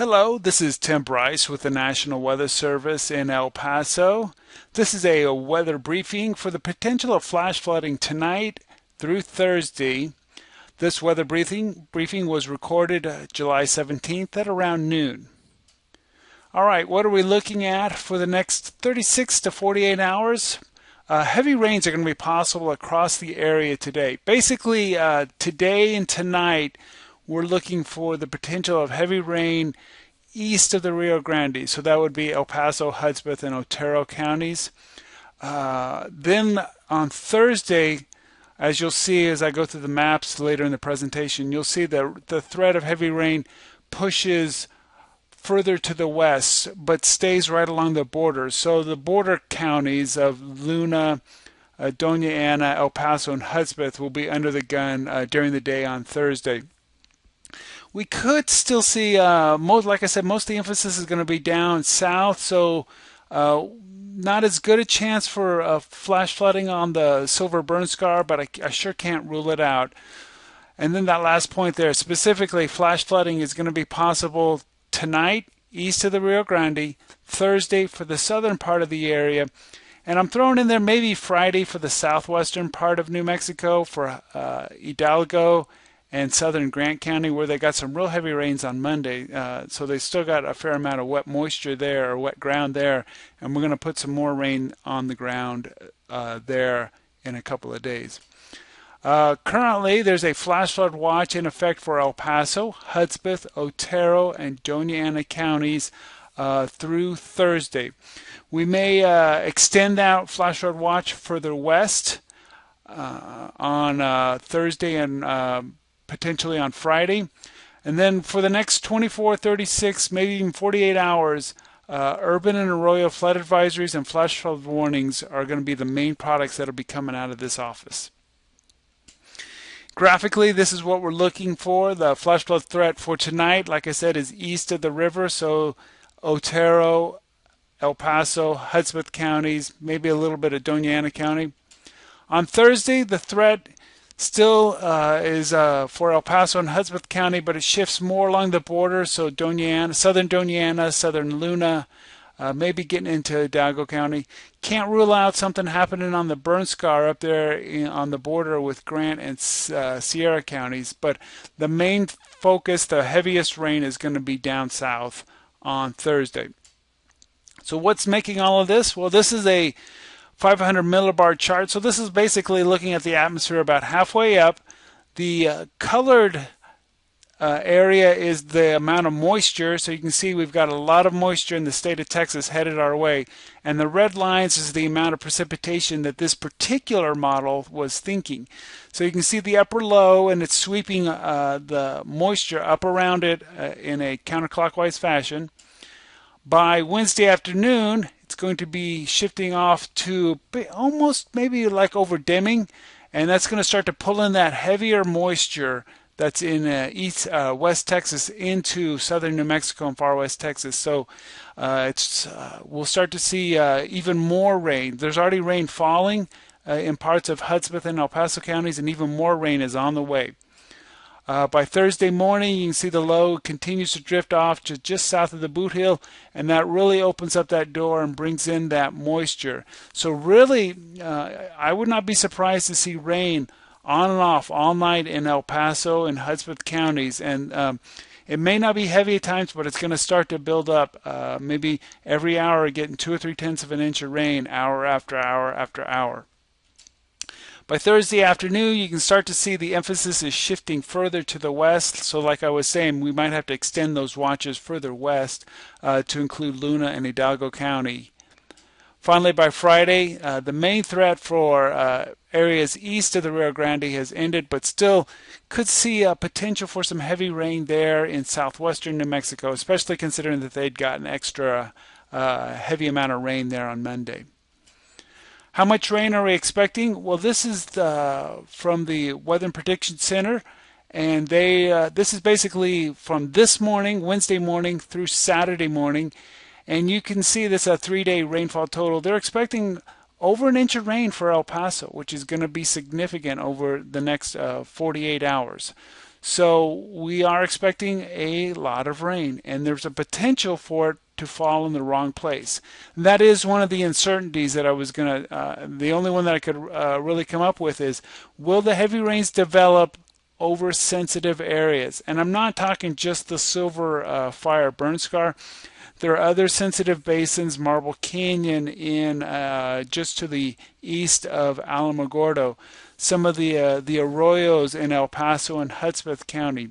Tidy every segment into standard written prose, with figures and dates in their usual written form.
Hello, this is Tim Bryce with the National Weather Service in El Paso. This is a weather briefing for the potential of flash flooding tonight through Thursday. This weather briefing was recorded July 17th at around noon. All right, what are we looking at for the next 36 to 48 hours? Heavy rains are going to be possible across the area today. Basically, today and tonight, we're looking for the potential of heavy rain east of the Rio Grande. So that would be El Paso, Hudspeth, and Otero counties. Then on Thursday, as you'll see as I go through the maps later in the presentation, you'll see that the threat of heavy rain pushes further to the west, but stays right along the border. So the border counties of Luna, Doña Ana, El Paso, and Hudspeth will be under the gun during the day on Thursday. We could still see, like I said, most of the emphasis is going to be down south, so not as good a chance for flash flooding on the Silver Burn Scar, but I sure can't rule it out. And then that last point there, specifically, flash flooding is going to be possible tonight east of the Rio Grande, Thursday for the southern part of the area, and I'm throwing in there maybe Friday for the southwestern part of New Mexico, for Hidalgo and southern Grant County, where they got some real heavy rains on Monday. So they still got a fair amount of wet moisture there, or wet ground there, and we're going to put some more rain on the ground there in a couple of days. Currently, there's a flash flood watch in effect for El Paso, Hudspeth, Otero, and Doña Ana counties through Thursday. We may extend that flash flood watch further west on Thursday and potentially on Friday. And then for the next 24, 36, maybe even 48 hours, urban and arroyo flood advisories and flash flood warnings are going to be the main products that will be coming out of this office. Graphically, this is what we're looking for. The flash flood threat for tonight, like I said, is east of the river, so Otero, El Paso, Hudspeth counties, maybe a little bit of Doña Ana County. On Thursday, the threat still is for El Paso and Hudspeth County, but it shifts more along the border, so Doña Ana, southern Doña Ana, southern Luna, maybe getting into Hidalgo County. Can't rule out something happening on the burn scar up there on the border with Grant and Sierra counties, but the main focus, the heaviest rain, is going to be down south on Thursday. So what's making all of this? Well, this is a 500 millibar chart. So this is basically looking at the atmosphere about halfway up. The colored area is the amount of moisture. So you can see we've got a lot of moisture in the state of Texas headed our way. And the red lines is the amount of precipitation that this particular model was thinking. So you can see the upper low, and it's sweeping the moisture up around it in a counterclockwise fashion. By Wednesday afternoon, it's going to be shifting off to almost maybe like over dimming, and that's going to start to pull in that heavier moisture that's in west Texas into southern New Mexico and far west Texas. So we'll start to see even more rain. There's already rain falling in parts of Hudspeth and El Paso counties, and even more rain is on the way. By Thursday morning, you can see the low continues to drift off to just south of the boot hill, and that really opens up that door and brings in that moisture. So really, I would not be surprised to see rain on and off all night in El Paso and Hudspeth counties, and it may not be heavy at times, but it's going to start to build up. Maybe every hour getting 2 or 3 tenths of an inch of rain, hour after hour after hour. By Thursday afternoon, you can start to see the emphasis is shifting further to the west. So like I was saying, we might have to extend those watches further west to include Luna and Hidalgo County. Finally, by Friday, the main threat for areas east of the Rio Grande has ended, but still could see a potential for some heavy rain there in southwestern New Mexico, especially considering that they'd got an extra heavy amount of rain there on Monday. How much rain are we expecting? Well, this is from the Weather and Prediction Center, and this is basically from this morning, Wednesday morning, through Saturday morning, and you can see this a 3-day rainfall total. They're expecting over an inch of rain for El Paso, which is going to be significant over the next 48 hours. So we are expecting a lot of rain, and there's a potential for it to fall in the wrong place. And that is one of the uncertainties that I was going to, the only one that I could really come up with is, will the heavy rains develop over sensitive areas? And I'm not talking just the Silver Fire burn scar. There are other sensitive basins, Marble Canyon in just to the east of Alamogordo, some of the arroyos in El Paso and Hudspeth County.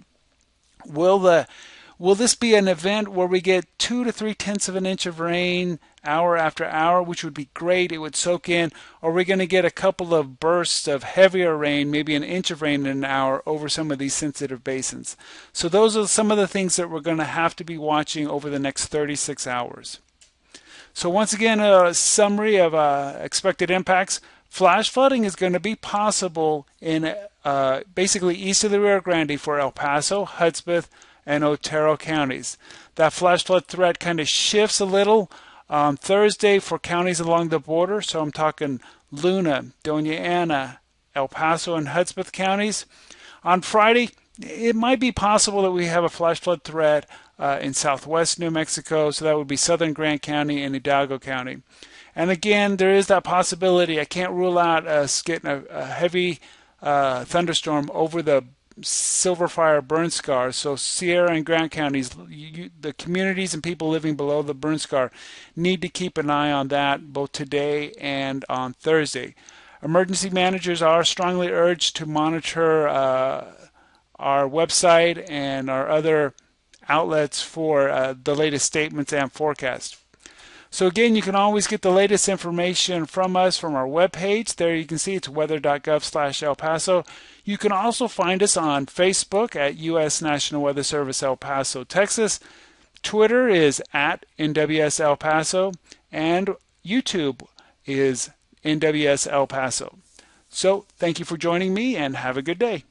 Will this be an event where we get 2 to 3 tenths of an inch of rain hour after hour, which would be great? It would soak in. Or are we going to get a couple of bursts of heavier rain, maybe an inch of rain in an hour over some of these sensitive basins? So those are some of the things that we're going to have to be watching over the next 36 hours. So once again, a summary of expected impacts. Flash flooding is going to be possible in basically east of the Rio Grande for El Paso, Hudspeth, and Otero counties. That flash flood threat kind of shifts a little on Thursday for counties along the border. So I'm talking Luna, Doña Ana, El Paso, and Hudspeth counties. On Friday, it might be possible that we have a flash flood threat in southwest New Mexico. So that would be southern Grant County and Hidalgo County. And again, there is that possibility. I can't rule out us getting a heavy thunderstorm over the Silver Fire burn scar. So Sierra and Grant counties, the communities and people living below the burn scar need to keep an eye on that both today and on Thursday. Emergency managers are strongly urged to monitor our website and our other outlets for the latest statements and forecasts. So again, you can always get the latest information from us from our webpage. There you can see it's weather.gov/El Paso. You can also find us on Facebook at U.S. National Weather Service El Paso, Texas. Twitter is at NWS El Paso, and YouTube is NWS El Paso. So thank you for joining me, and have a good day.